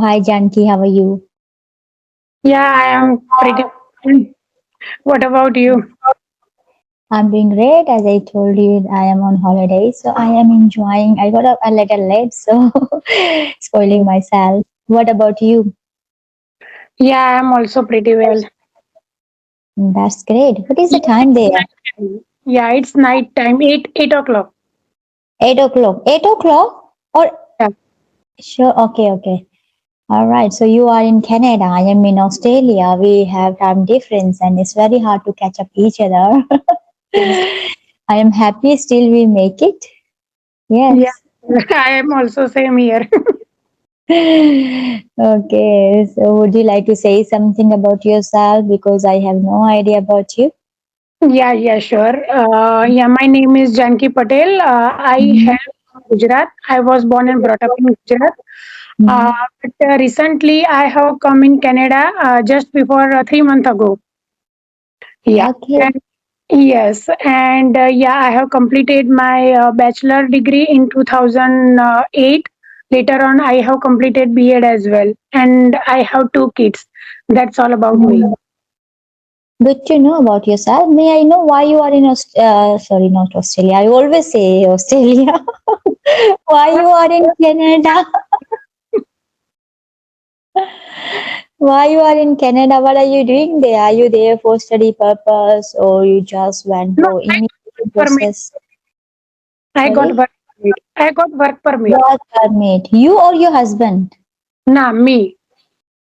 Hi Janki, how are you? Yeah, I am pretty fine. What about you? I'm doing great. As I told you, I am on holiday, so I am enjoying. I got up a little late, so spoiling myself. What about you? Yeah, I am also pretty well. That's great. What is the Yeah, time it's there? night time. Yeah, it's night time. Eight o'clock. 8 o'clock. 8 o'clock? Or Yeah. sure, okay. All right. So you are in Canada. I am in Australia. We have time difference, and it's very hard to catch up each other. Yes. I am happy still we make it. Yeah. Yes. I am also same here. Okay, so would you like to say something about yourself? Because I have no idea about you. Yeah, sure. Yeah, my name is Janki Patel. I Mhm. have Gujarat. I was born and brought up in Gujarat. Uh, Mhm. but recently, I have come in Canada just before 3 months ago. Yeah. Okay, Yes, and yeah, I have completed my bachelor degree in 2008. Later on, I have completed B.Ed as well, and I have two kids. That's all about me. mm, good to know about yourself. May I know why you are in sorry, not Australia. I always say Australia. Why you are in Canada? Why you are in Canada? What are you doing there? Are you there for study purpose or you just went No, for I immigration got permit. process? I got Sorry, work permit. I got work permit. work permit. You or your husband? Nah, me.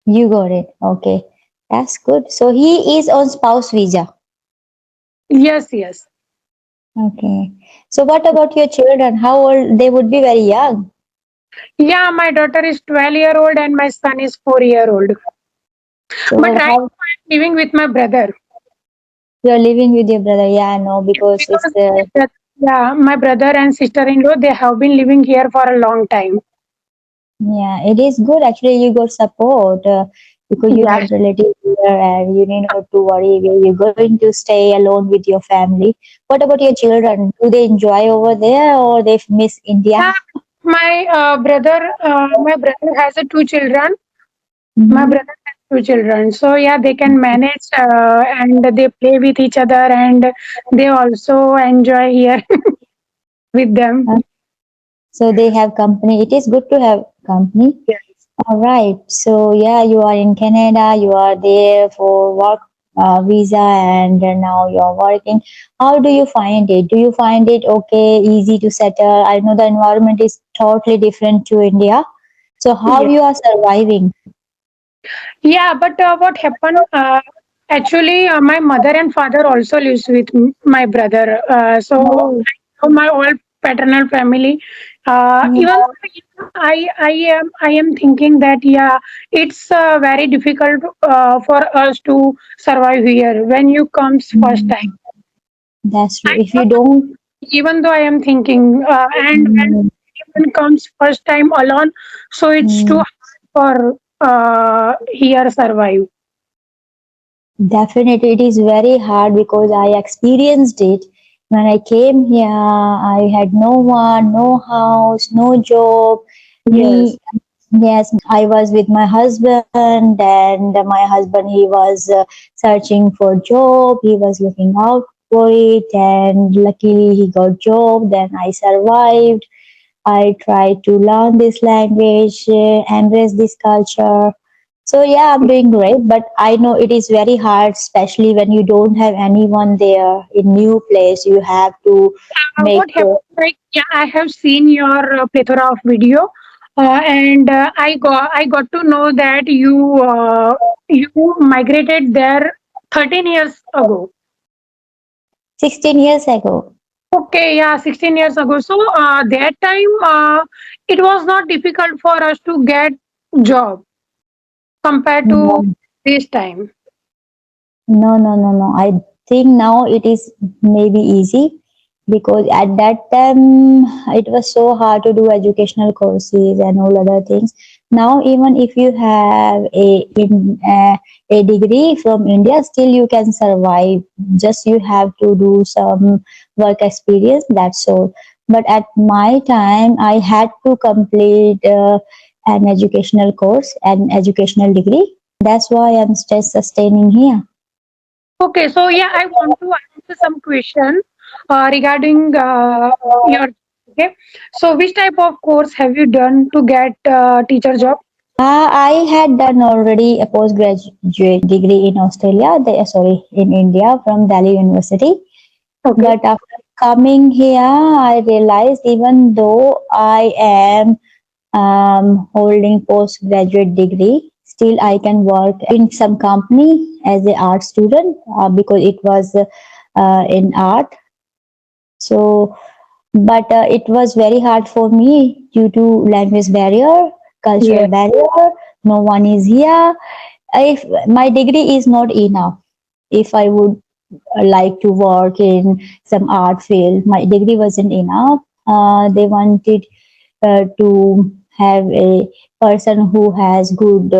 You got it. Okay. That's good. So he is on spouse visa. Yes. Okay. So what about your children? How old? They would be very young. Yeah, my daughter is 12-year-old and my son is 4-year-old. But So right how now, I'm living with my brother you're living with your brother? Yeah, no, because it's because yeah, my brother and sister-in-law they have been living here for a long time. yeah, it is good. Actually, you got support because you Yeah. have relatives here and you need not to worry where you're going to stay alone with your family. What about your children? Do they enjoy over there or they miss India? Yeah, my brother has two children. My Mhm. brother has two children, so yeah, they can manage and they play with each other, and they also enjoy here with them. So they have company. It is good to have company. Yes. All right. So yeah, you are in Canada. You are there for work visa, and now you are working. How do you find it? Do you find it okay, easy to settle? I know the environment is totally different to India. So how Yeah, you are surviving? yeah. But what happened? Actually, my mother and father also lives with my brother. So Oh, I know my whole paternal family. Even yeah. I am thinking that yeah, it's very difficult for us to survive here when you comes first time. Mm, that's true. I If you know, don't, even though I am thinking, and when mm, anyone comes first time alone, so it's too mm, hard for here survive. definitely, it is very hard because I experienced it. When I came here, I had no one, no house, no job. Yes. Me, yes, I was with my husband, and my husband he was searching for job. He was looking out for it, and luckily he got job. Then I survived. I tried to learn this language, embrace this culture. So yeah, I'm doing great, but I know it is very hard, especially when you don't have anyone there in new place. You have to make What happened? Like, yeah, I have seen your plethora of video, and I got to know that you migrated there 13 years ago. 16 years ago. Okay, yeah, 16 years ago. So that time it was not difficult for us to get job compared to No, this time. no. I think now it is maybe easy because at that time it was so hard to do educational courses and all other things. Now even if you have a degree from India, still you can survive. Just you have to do some work experience. That's all. But at my time, I had to complete an educational course, an educational degree. That's why I'm still sustaining here. Okay, so yeah, I want to ask some question regarding your. Okay, so which type of course have you done to get teacher job? I had done already a postgraduate degree in Australia, sorry, in India from Delhi University. Okay. But after coming here, I realized even though I am holding postgraduate degree, still I can work in some company as a art student because it was in art. So, but it was very hard for me due to language barrier, cultural Yeah. barrier. No one is here. If my degree is not enough, if I would like to work in some art field, my degree wasn't enough. They wanted to have a person who has good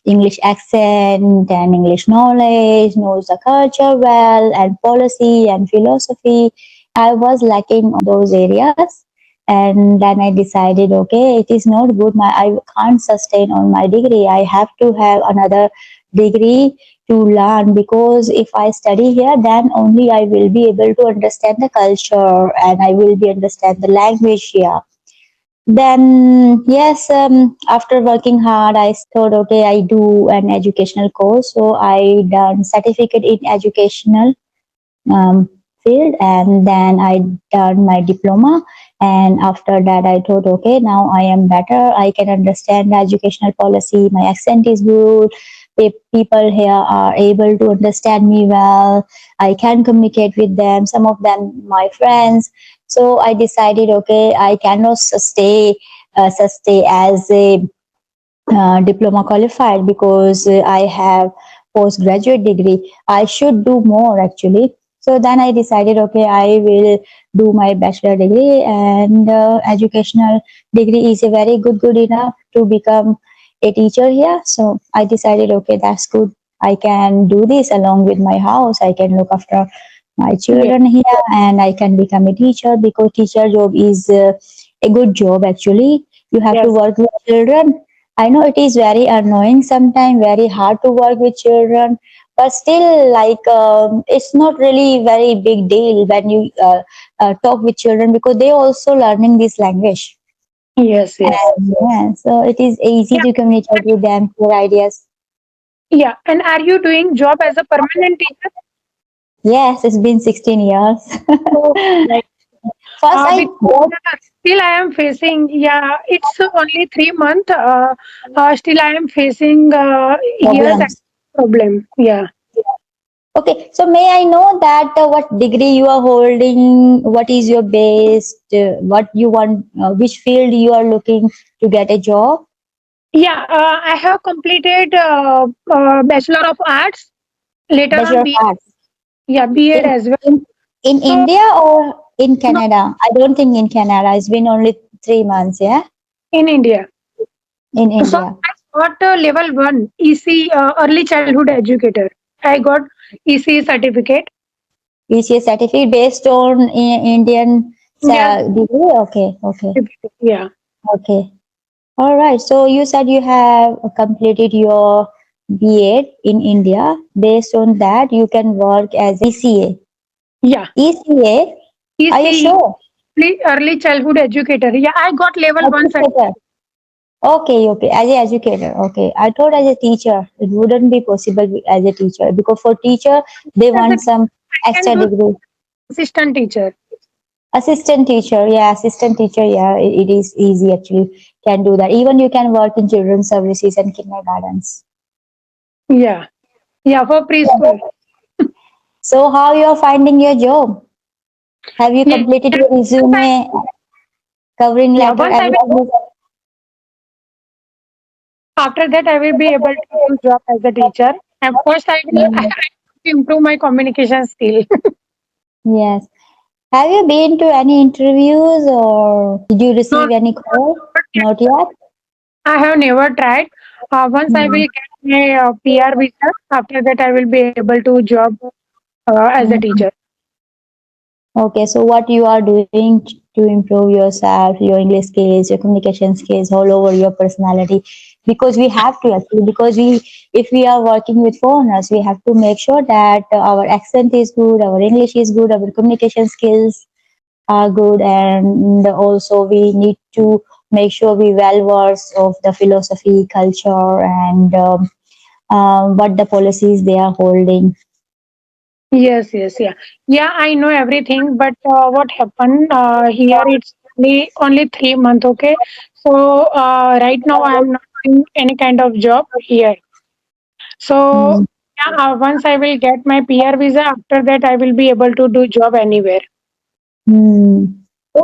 English accent and English knowledge, knows the culture well, and policy and philosophy. I was lacking on those areas. And then I decided, okay, it is not good. I can't sustain on my degree. I have to have another degree to learn, because if I study here, then only I will be able to understand the culture and I will be understand the language here. Then, yes, after working hard, I thought, okay, I do an educational course. So I done certificate in educational um, field, and then I done my diploma. And after that, I thought, okay, now I am better. I can understand the educational policy. My accent is good. People here are able to understand me well. I can communicate with them. Some of them, my friends. So I decided, okay, I cannot stay as a diploma qualified because I have postgraduate degree. I should do more actually. So then I decided, okay, I will do my bachelor degree, and educational degree is a very good enough to become a teacher here. So I decided, okay, that's good. I can do this along with my house. I can look after my Yeah. children here, and I can become a teacher, because teacher job is a good job actually. You have to Yes. work with children. I know it is very annoying sometimes, very hard to work with children, but still, like, it's not really very big deal when you talk with children, because they also learning this language. Yes. Yes. And yeah, so it is easy Yeah. to communicate with them, their ideas. Yeah. And are you doing job as a permanent teacher? Yes, it's been 16 years. Oh, like, First, I because got still I am facing. Yeah, it's only 3 months. Still I am facing years problems. problem. Yeah. Okay, so may I know that what degree you are holding, what is your base, what you want, which field you are looking to get a job? Yeah. I have completed Bachelor of Arts. Later on, Bachelor of B. Arts Yeah, B.Ed in as well. in So India or in no, Canada? I don't think in Canada. It's been only 3 months. Yeah, in India. in So India. I got level one EC early childhood educator. I got EC certificate. ECA certificate based on Indian Yes, degree. Okay, okay, certificate. Yeah, okay. All right. So you said you have completed your B.Ed in India. Based on that, you can work as ECA. yeah. ECA? Are you EC sure? early childhood educator. Yeah, I got level one Educator. certificate. Okay, okay. As a educator. Okay. I thought as a teacher, it wouldn't be possible as a teacher, because for teacher they As a want teacher, some I can extra do degree. assistant teacher. Assistant teacher, yeah, assistant teacher, yeah, it is easy actually. Can do that. Even you can work in children's services and kindergartens. Yeah, yeah, for preschool. So how you are finding your job? Have you Yeah, completed your once I resume, covering yeah letter, once I will everything is after that I will be able to do job as a teacher. And first I will I mm, have to improve my communication skill. yes. Have you been to any interviews, or did you No, receive any call? not yet. Not yet. I have never tried. Once I will Mm, get my PR visa, after that I will be able to job as a mm. teacher. Okay, so what you are doing to improve yourself, your English skills, your communication skills, all over your personality. Because we have to actually, because if we are working with foreigners, we have to make sure that our accent is good, our English is good, our communication skills are good, and also we need to make sure we well versed of the philosophy, culture, and what the policies they are holding. Yes, yes, yeah. Yeah, I know everything, but what happened here, it's only 3 months, okay? So right now I'm not doing any kind of job here. So Mm, yeah, once I will get my PR visa, after that I will be able to do job anywhere. mm, So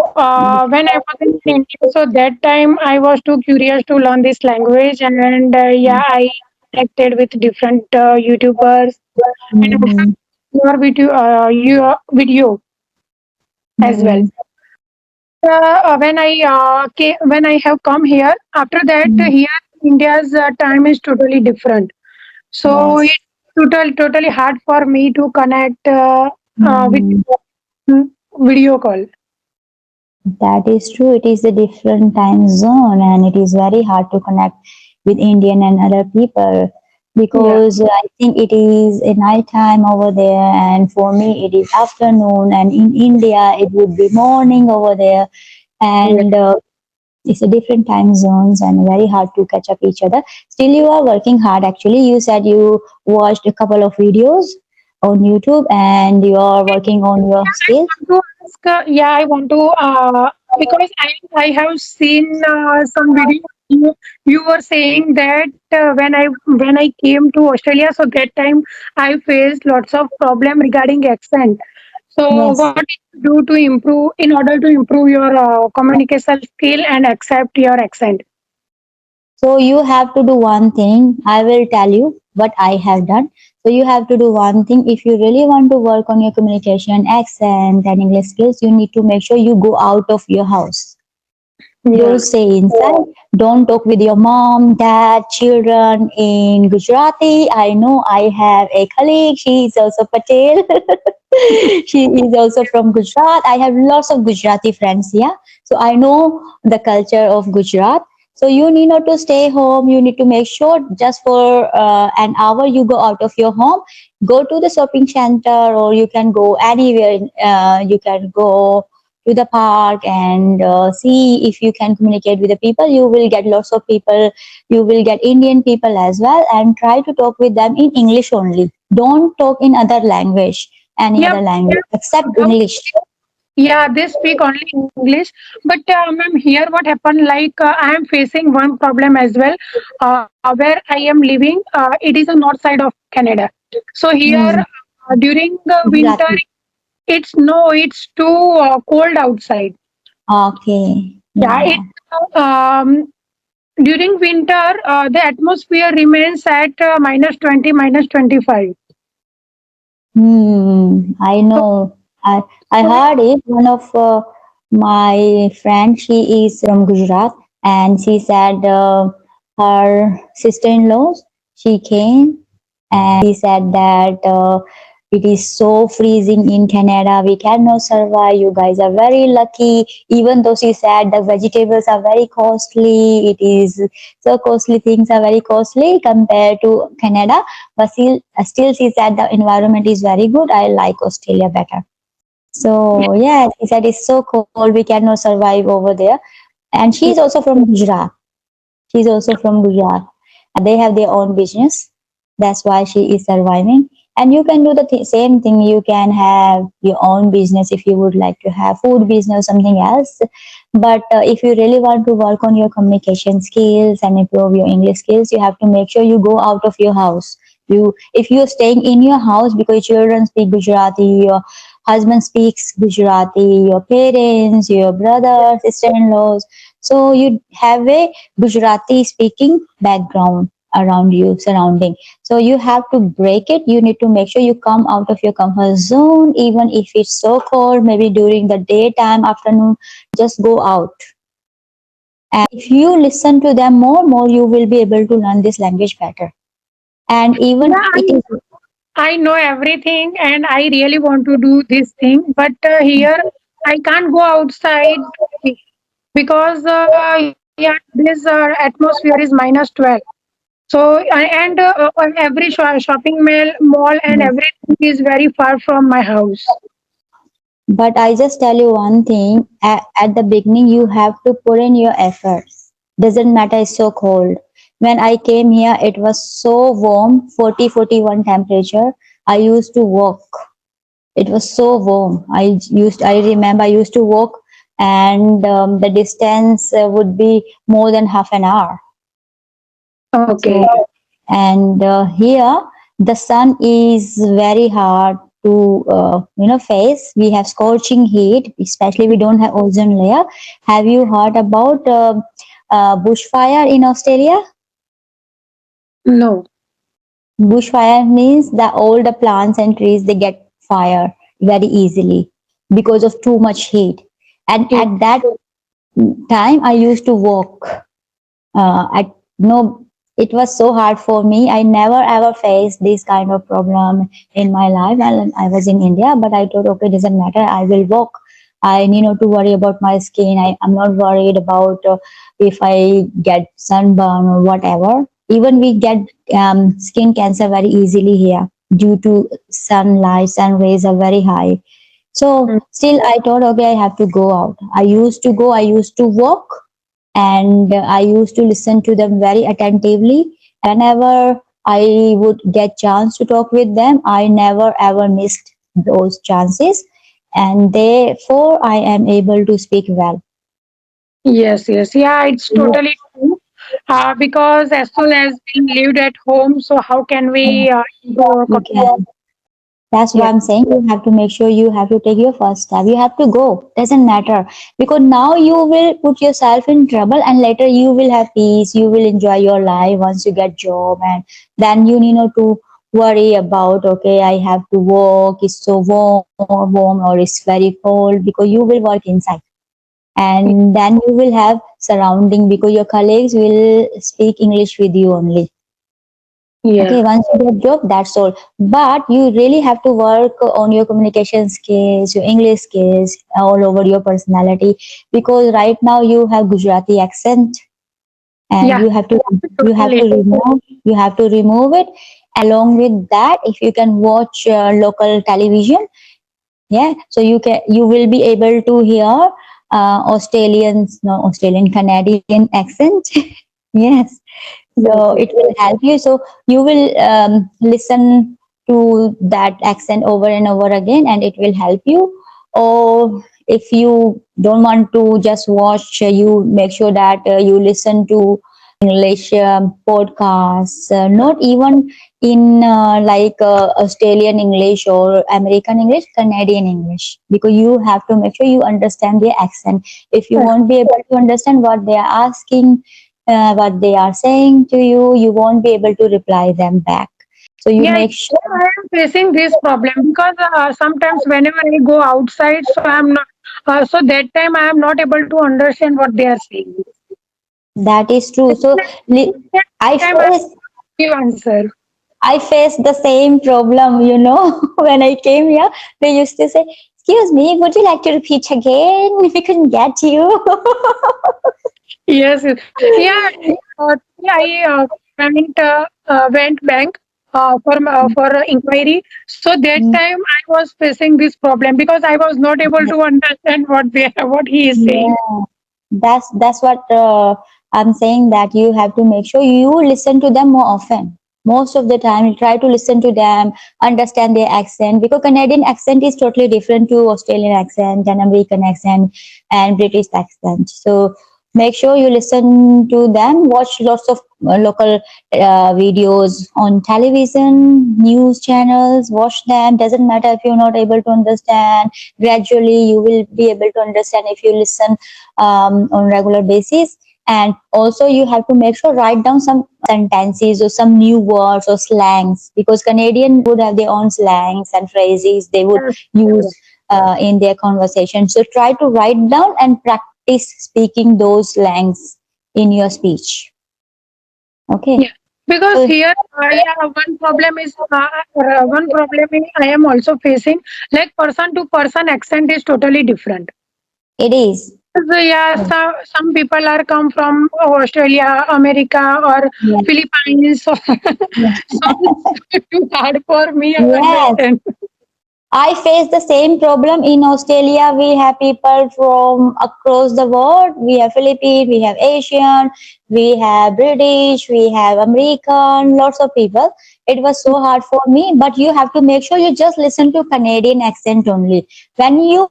when I was in India, so that time I was too curious to learn this language, and yeah, I connected with different YouTubers and I have mhm, your video as well. mm, When I have come here, after that mm. here India's time is totally different. So Yes. it's totally hard for me to connect with Mhm. video call. That is true. It is a different time zone, and it is very hard to connect with Indian and other people Yeah, because I think it is a night time over there, and for me it is afternoon, and in India it would be morning over there, yeah, and it's a different time zones and very hard to catch up each other. Still, you are working hard. Actually, you said you watched a couple of videos on YouTube, and you are working on your I skills. want to ask. Yeah, I want to because I have seen some video. You were saying that when I came to Australia, so that time I faced lots of problem regarding accent. So Yes. what did you do to improve in order to improve your communication skill and accept your accent? So you have to do one thing. I will tell you what I have done. So you have to do one thing. If you really want to work on your communication, accent, and English skills, you need to make sure you go out of your house. Don't Yeah. stay inside. Don't talk with your mom, dad, children in Gujarati. I know I have a colleague. She is also Patel. She is also from Gujarat. I have lots of Gujarati friends here. So I know the culture of Gujarat. So you need not to stay home. You need to make sure just for an hour you go out of your home, go to the shopping center, or you can go anywhere. You can go to the park and see if you can communicate with the people. You will get lots of people. You will get Indian people as well, and try to talk with them in English only. Don't talk in other language, any Yeah, other language except yeah. English. Yeah, they speak only English. But ma'am, here what happened? Like I am facing one problem as well. Where I am living, it is a north side of Canada. So here Hmm. during the winter, Gujarati. it's too cold outside. Okay. Yeah, Yeah. during winter the atmosphere remains at -20, -25. I So, know. I so heard it. One of my friend, she is from Gujarat, and she said her sister-in-law, she came and she said that it is so freezing in Canada. We cannot survive. You guys are very lucky. Even though she said the vegetables are very costly, it is so costly. Things are very costly compared to Canada, but still she said the environment is very good. I like Australia better. So yeah, he said it's so cold. We cannot survive over there. And she's also from Gujarat. She's also from Gujarat. They have their own business. That's why she is surviving. And you can do the same thing. You can have your own business if you would like to have food business, something else. But if you really want to work on your communication skills and improve your English skills, you have to make sure you go out of your house. If you're staying in your house because your children speak Gujarati, your husband speaks Gujarati, your parents, your brother, sister-in-laws, so you have a Gujarati speaking background around you, surrounding. So you have to break it. You need to make sure you come out of your comfort zone, even if it's so cold, maybe during the daytime, afternoon, just go out. And if you listen to them more, you will be able to learn this language better. And even yeah, it is, I know everything and I really want to do this thing, but here I can't go outside because yeah, this atmosphere is -12. So and on every shopping mall and Yes. everything is very far from my house. But I just tell you one thing, at the beginning you have to put in your efforts. Doesn't matter it's so cold. When I came here, it was so warm, 40, 41 temperature. I used to walk. It was so warm. I remember I used to walk, and the distance would be more than half an hour. Okay. So, and here the sun is very hard to face. We have scorching heat, especially we don't have ozone layer. Have you heard about bushfire in Australia? No. Bushfire means that all the plants and trees they get fire very easily because of too much heat. And Yeah. at that time, I used to walk. At no, it was so hard for me. I never ever faced this kind of problem in my life. And I was in India, but I thought, okay, doesn't matter. I will walk. I need not to worry about my skin. I'm not worried about if I get sunburn or whatever. Even we get skin cancer very easily here due to sunlight. Sun rays are very high. So Mm. still, I thought, okay, I have to go out. I used to go. I used to walk, and I used to listen to them very attentively. Whenever I would get chance to talk with them, I never ever missed those chances, and therefore I am able to speak well. Yes, yes. Yeah, it's totally true. Because as soon as we lived at home, so how can we go You can. That's why yeah. I'm saying you have to make sure you have to take your first step. You have to go. Doesn't matter. Because now you will put yourself in trouble and later you will have peace. You will enjoy your life once you get job, and then you need not to worry about, okay, I have to work, it's so warm or it's very cold, because you will work inside. And then you will have surrounding because your colleagues will speak English with you only. Okay, Yeah. once you get job, that's all. But you really have to work on your communication skills, your English skills, all over your personality. Because right now you have Gujarati accent, and Yeah. you have Totally. to remove it. Along with that, if you can watch local television, yeah, so you will be able to hear Australian Canadian accent. Yes, Yes, so yes. it will help you. So you will listen to that accent over and over again, and it will help you. Or if you don't want to just watch, you make sure that you listen to English podcasts, not even in Australian English or American English, Canadian English, because you have to make sure you understand their accent. If you won't be able to understand what they are asking, what they are saying to you, you won't be able to reply them back. So you Yeah, make sure I am facing this problem because sometimes whenever I go outside, so I'm not. So that time I am not able to understand what they are saying. that is true. So That I time I face give answer. I faced the same problem, when I came here. They used to say, "Excuse me, would you like to repeat again? We couldn't get you." Yes, yes. Yeah. I went bank for inquiry. So that time I was facing this problem because I was not able to understand what he is saying. Yeah, that's what I'm saying, that you have to make sure you listen to them more often. Most of the time, you try to listen to them, understand their accent, because Canadian accent is totally different to Australian accent and American accent and British accent. So make sure you listen to them. Watch lots of local videos on television, news channels. Watch them. Doesn't matter if you're not able to understand. Gradually you will be able to understand if you listen on regular basis. And also you have to make sure write down some sentences or some new words or slangs, because Canadian would have their own slangs and phrases they would Yes. use in their conversation. So try to write down and practice speaking those slangs in your speech. Okay. Yeah. Because So here, yeah, one problem is I am also facing, like person to person accent is totally different. it is. So yeah, Yeah. some people are come from Australia, America, or Yeah. Philippines, so, so it's too hard for me to Yes. understand. I face the same problem in Australia. We have people from across the world. We have Philippine, we have Asian, we have British, we have American, lots of people. It was so hard for me, but you have to make sure you just listen to Canadian accent only. When you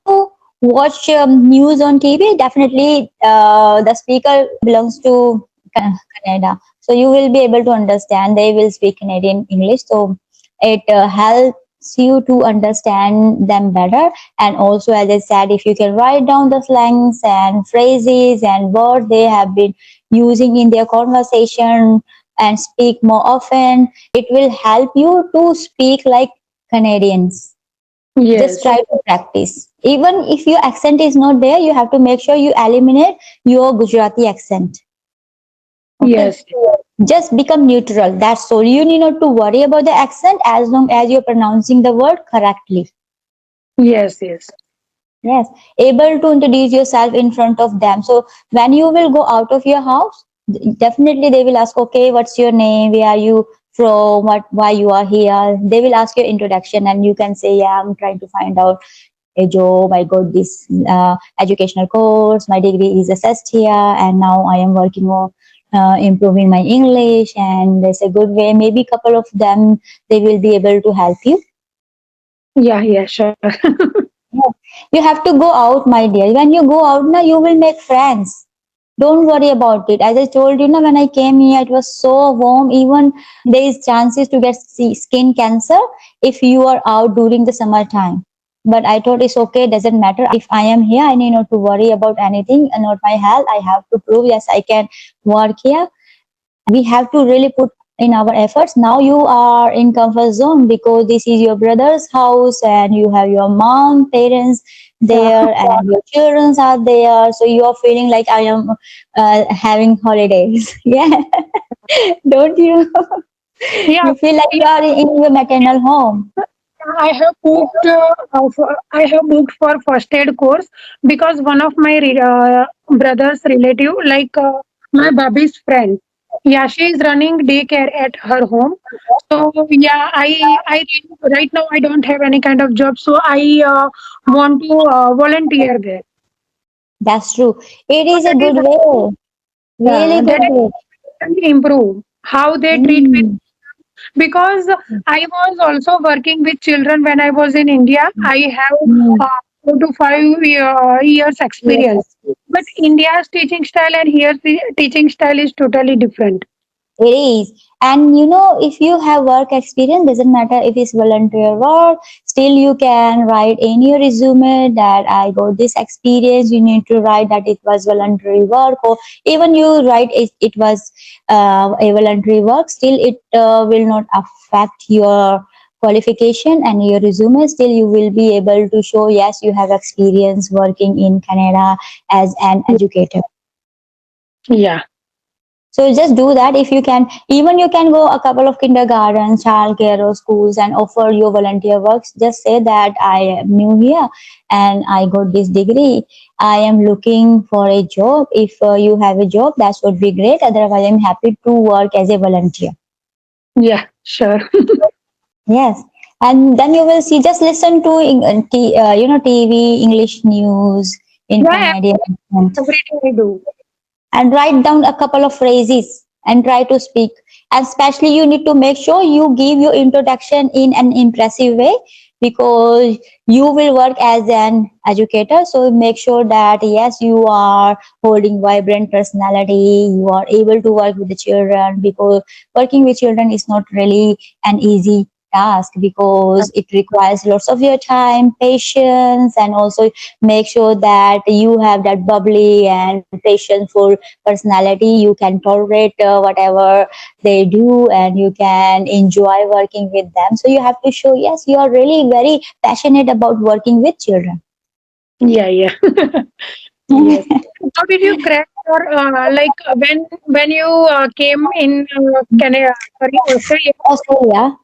watch news on TV, definitely the speaker belongs to Canada. So you will be able to understand. They will speak Canadian English. So it helps you to understand them better. And also, as I said, if you can write down the slangs and phrases and words they have been using in their conversation and speak more often, it will help you to speak like Canadians. Just Yes, try to practice. Even if your accent is not there, you have to make sure you eliminate your Gujarati accent. Okay, yes, just become neutral. That's all. You need not to worry about the accent as long as you're pronouncing the word correctly. yes, yes, Yes, able to introduce yourself in front of them. So when you will go out of your house, definitely they will ask, okay, what's your name? Where are you from? What, why you are here? They will ask your introduction, and you can say, yeah, I'm trying to find out a job. I got this educational course. My degree is assessed here, and now I am working on improving my English. And there's a good way. Maybe a couple of them they will be able to help you. yeah, yeah, sure. Yeah. You have to go out, my dear. When you go out now, you will make friends. Don't worry about it. As I told you, now when I came here, it was so warm. Even there is chances to get skin cancer if you are out during the summertime. But I thought it's okay. Doesn't matter. If I am here, I need not to worry about anything. And not my health. I have to prove yes, I can work here. We have to really put in our efforts. Now you are in comfort zone because this is your brother's house and you have your mom parents Yeah, there and your children are there, so you are feeling like I am having holidays. Yeah. Don't you? yeah, You feel like yeah. you are in your maternal home. I have booked for first aid course because one of my brother's relative, like my baby's friend, yeah, she is running daycare at her home. So yeah, right now I don't have any kind of job, so I want to volunteer there. That's true. It So is a good way. Really that good way. is improve how they treat with, Mm. because I was also working with children when I was in India. I have Mm. 4 to 5 years Yes, experience. But India's teaching style and here's the teaching style is totally different. it is. And if you have work experience, doesn't matter if it's volunteer work, still you can write in your resume that I got this experience. You need to write that it was voluntary work, or even you write it was a voluntary work, still it will not affect your qualification and your resume. Still you will be able to show yes, you have experience working in Canada as an educator. Yeah. So just do that if you can. Even you can go a couple of kindergartens, childcare, or schools and offer your volunteer works. Just say that I am new here and I got this degree. I am looking for a job. If you have a job, that would be great. Otherwise, I'm happy to work as a volunteer. Yeah, sure. Yes. And then you will see. Just listen to TV English news in Yeah, Canadian accent, every day I do. and write down a couple of phrases and try to speak. And especially you need to make sure you give your introduction in an impressive way, because you will work as an educator. So make sure that yes, you are holding vibrant personality, you are able to work with the children, because working with children is not really an easy task, because it requires lots of your time, patience, and also make sure that you have that bubbly and patientful personality. You can tolerate whatever they do, and you can enjoy working with them. So you have to show yes, you are really very passionate about working with children. Yeah, yeah. Yes. How did you crack your when you came in Canada, sorry, Australia? Australia.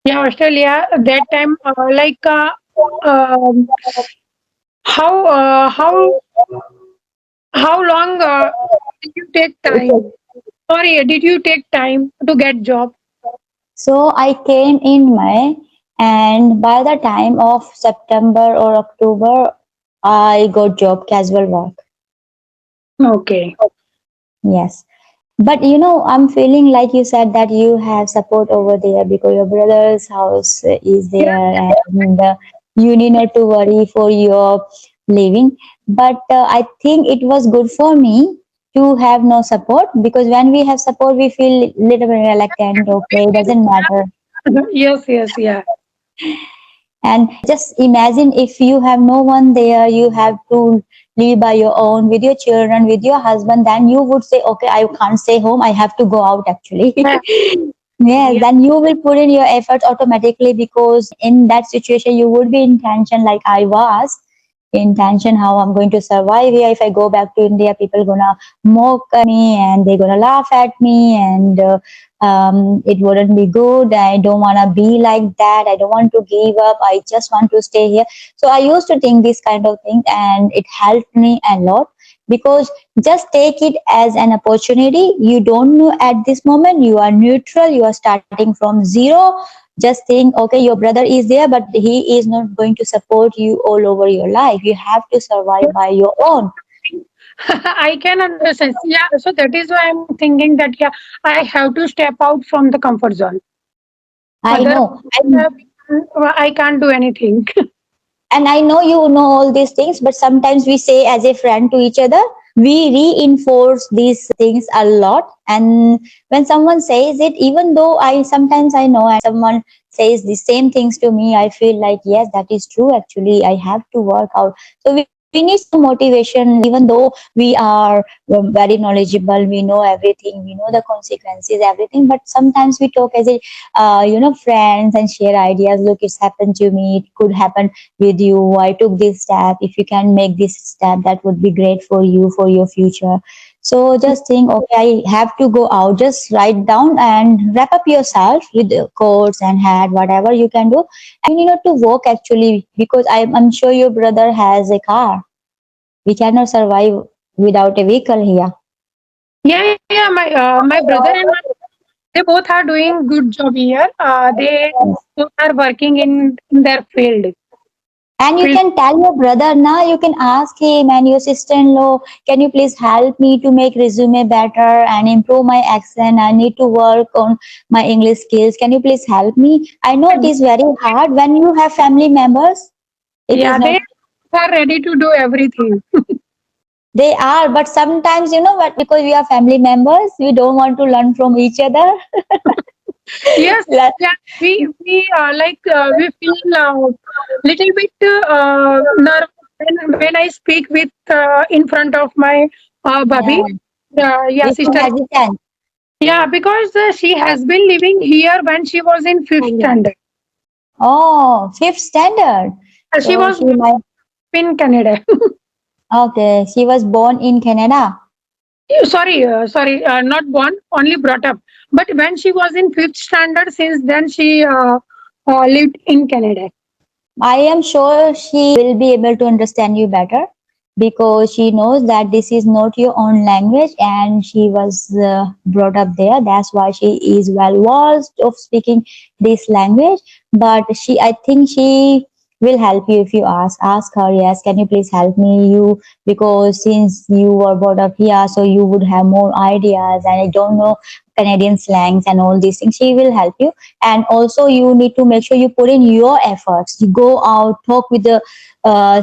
Yeah, Australia. That time, um, how how long did you take time? Sorry, did you take time to get job? So I came in May, and by the time of September or October, I got job casual work. Okay. Yes. But I'm feeling like you said that you have support over there because your brother's house is Yeah, there, and you need not to worry for your living. But I think it was good for me to have no support, because when we have support, we feel little bit reluctant. Okay, it doesn't matter. yes, yes, yeah. And just imagine if you have no one there, you have to live by your own with your children, with your husband, then you would say, okay, I can't stay home, I have to go out actually. Yeah, Yes, yeah. then you will put in your efforts automatically, because in that situation you would be in tension like I was in tension how I'm going to survive here. If I go back to India, people gonna mock me and they're gonna laugh at me, and it wouldn't be good. I don't wanna be like that. I don't want to give up. I just want to stay here. So I used to think this kind of thing, and it helped me a lot, because just take it as an opportunity. You don't know at this moment, you are neutral, you are starting from zero. Just think, okay, your brother is there, but he is not going to support you all over your life. You have to survive by your own. I can understand. Yeah, so that is why I'm thinking that yeah, I have to step out from the comfort zone. I Otherwise, know. And I can't do anything. and I know you know all these things, but sometimes we say as a friend to each other, we reinforce these things a lot. And when someone says it, even though I sometimes I know, and someone says the same things to me, I feel like yes, that is true. Actually, I have to work out. So we need some motivation, even though we are very knowledgeable, we know everything, we know the consequences, everything. But sometimes we talk as a friends, and share ideas. Look, it's happened to me. It could happen with you. I took this step. If you can make this step, that would be great for you, for your future. So just think, okay, I have to go out. Just write down and wrap up yourself with the coats and hat, whatever you can do. And you need not to walk actually, because I'm sure your brother has a car. We cannot survive without a vehicle here. Yeah, yeah, yeah. My brother and my they both are doing good job here. They both are working in their And you field. can tell your brother now, you can ask him, and your sister-in-law, can you please help me to make resume better and improve my accent? I need to work on my English skills. Can you please help me? I know it is very hard when you have family members. It is Yeah, not. they are ready to do everything. They are, but sometimes you know what? Because we are family members, we don't want to learn from each other. Yes, Let- yeah, we feel little bit nervous when I speak with in front of my yeah, Bhabhi, yeah, we feel sister. hesitant. Yeah, because she has been living here when she was in fifth standard. Oh, fifth standard. She So was she might. in Canada. Okay, she was born in Canada. Sorry, not born, only brought up. But when she was in fifth standard, since then she lived in Canada. I am sure she will be able to understand you better, because she knows that this is not your own language, and she was brought up there. That's why she is well versed of speaking this language. But I think she will help you if you ask. Ask her, yes, can you please help me? You, because since you were brought up here, so you would have more ideas, and I don't know Canadian slangs and all these things. She will help you. And also you need to make sure you put in your efforts. You go out, talk with the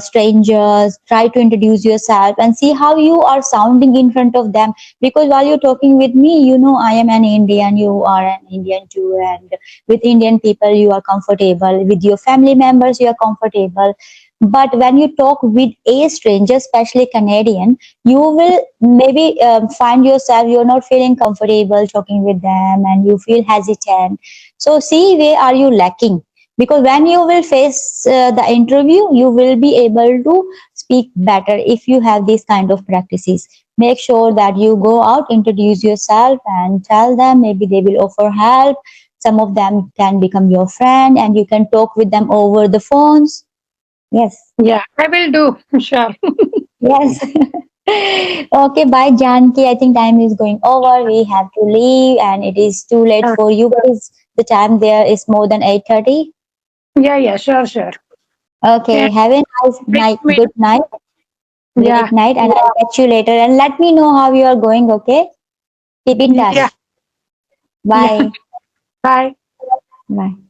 strangers, try to introduce yourself and see how you are sounding in front of them. Because while you're talking with me, I am an Indian, you are an Indian too, and with Indian people you are comfortable, with your family members you are comfortable. But when you talk with a stranger, especially Canadian, you will maybe find yourself you're not feeling comfortable talking with them, and you feel hesitant. So see where are you lacking, because when you will face the interview, you will be able to speak better if you have these kind of practices. Make sure that you go out, introduce yourself, and tell them. Maybe they will offer help. Some of them can become your friend, and you can talk with them over the phones. Yes. Yeah, I will do. Sure. Yes. Okay, bye, Janki. I think time is going over. We have to leave, and it is too late Uh, for you. What is the time there? Is more than 8:30. yeah, yeah, sure, sure. And Okay, have a nice please night. meet. Good night. Yeah, Great night, and I'll catch you later. And let me know how you are going. Okay, keep in yeah, touch. yeah. Bye. Bye. Bye.